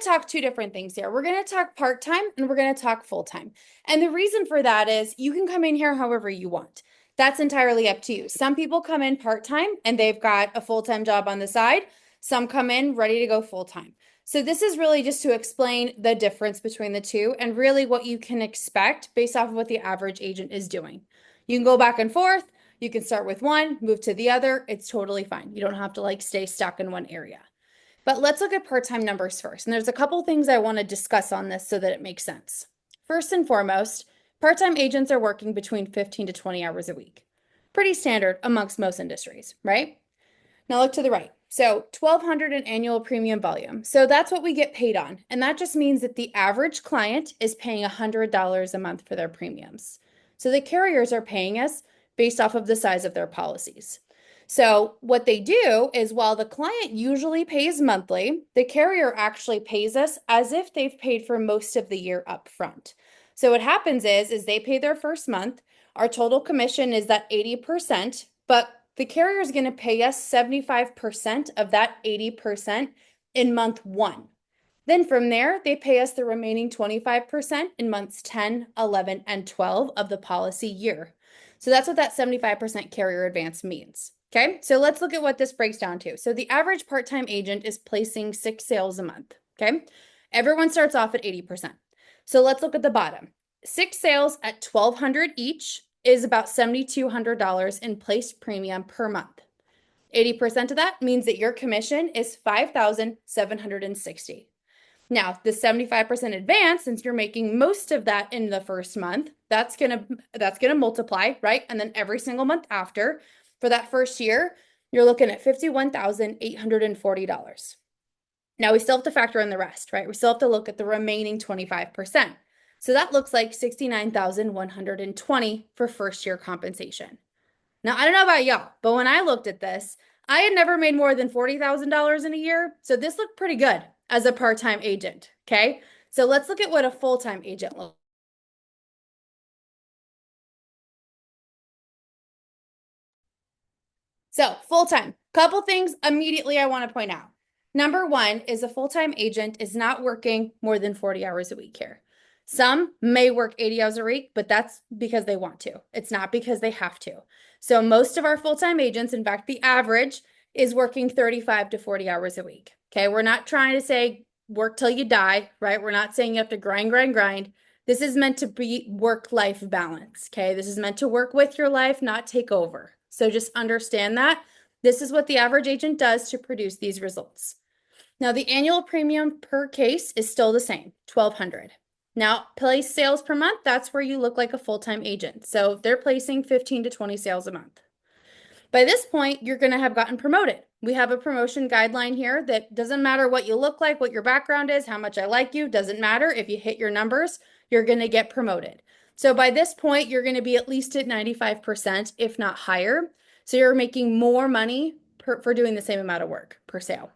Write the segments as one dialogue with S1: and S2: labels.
S1: talk two different things here. We're going to talk part-time and we're going to talk full-time. And the reason for that is you can come in here however you want. That's entirely up to you. Some people come in part-time and they've got a full-time job on the side. Some come in ready to go full-time. So this is really just to explain the difference between the two and really what you can expect based off of what the average agent is doing. You can go back and forth. You can start with one, move to the other. It's totally fine. You don't have to stay stuck in one area. But let's look at part-time numbers first. And there's a couple things I want to discuss on this so that it makes sense. First and foremost, part-time agents are working between 15 to 20 hours a week. Pretty standard amongst most industries, right? Now look to the right. So 1,200 in annual premium volume. So that's what we get paid on. And that just means that the average client is paying $100 a month for their premiums. So the carriers are paying us based off of the size of their policies. So what they do is while the client usually pays monthly, the carrier actually pays us as if they've paid for most of the year up front. So what happens is they pay their first month. Our total commission is that 80%, but the carrier is going to pay us 75% of that 80% in month one. Then from there, they pay us the remaining 25% in months 10, 11, and 12 of the policy year. So that's what that 75% carrier advance means. Okay, so let's look at what this breaks down to. So the average part-time agent is placing 6 sales a month. Okay, everyone starts off at 80%. So let's look at the bottom. 6 sales at $1,200 each is about $7,200 in placed premium per month. 80% of that means that your commission is $5,760. Now, the 75% advance, since you're making most of that in the first month, that's gonna multiply, right? And then every single month after, for that first year, you're looking at $51,840. Now, we still have to factor in the rest, right? We still have to look at the remaining 25%. So that looks like $69,120 for first year compensation. Now, I don't know about y'all, but when I looked at this, I had never made more than $40,000 in a year. So this looked pretty good as a part-time agent, okay? So let's look at what a full-time agent looks like. So full-time, couple things immediately I want to point out. Number one is a full-time agent is not working more than 40 hours a week here. Some may work 80 hours a week, but that's because they want to. It's not because they have to. So most of our full-time agents, in fact, the average is working 35 to 40 hours a week. Okay, we're not trying to say work till you die, right? We're not saying you have to grind, grind, grind. This is meant to be work-life balance, okay? This is meant to work with your life, not take over. So just understand that. This is what the average agent does to produce these results. Now, the annual premium per case is still the same, $1,200. Now, place sales per month, that's where you look like a full-time agent. So they're placing 15 to 20 sales a month. By this point, you're going to have gotten promoted. We have a promotion guideline here that doesn't matter what you look like, what your background is, how much I like you, doesn't matter. If you hit your numbers, you're going to get promoted. So by this point, you're going to be at least at 95%, if not higher. So you're making more money for doing the same amount of work per sale.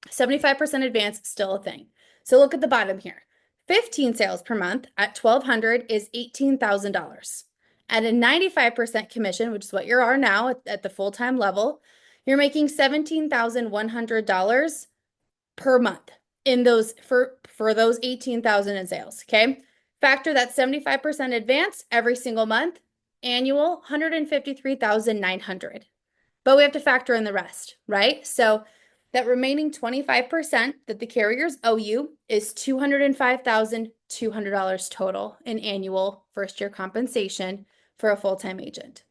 S1: 75% advance, still a thing. So look at the bottom here. 15 sales per month at $1,200 is $18,000. At a 95% commission, which is what you are now at the full-time level, you're making $17,100 per month in those for those 18,000 in sales, okay? Factor that 75% advance every single month, annual $153,900. But we have to factor in the rest, right? So that remaining 25% that the carriers owe you is $205,200 total in annual first year compensation for a full-time agent.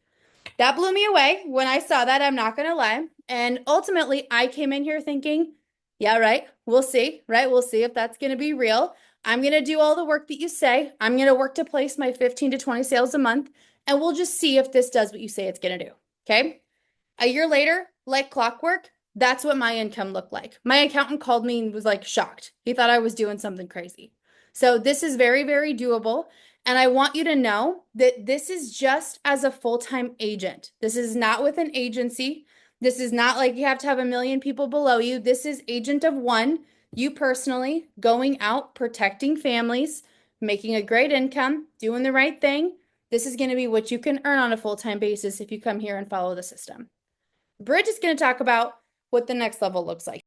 S1: That blew me away when I saw that, I'm not going to lie. And ultimately, I came in here thinking, yeah, right, we'll see, right? We'll see if that's going to be real. I'm going to do all the work that you say. I'm going to work to place my 15 to 20 sales a month, and we'll just see if this does what you say it's going to do, okay? A year later, like clockwork, that's what my income looked like. My accountant called me and was shocked. He thought I was doing something crazy. So this is very, very doable. And I want you to know that this is just as a full-time agent. This is not with an agency. This is not like you have to have a million people below you. This is agent of one, you personally going out, protecting families, making a great income, doing the right thing. This is going to be what you can earn on a full-time basis if you come here and follow the system. Bridge is going to talk about what the next level looks like.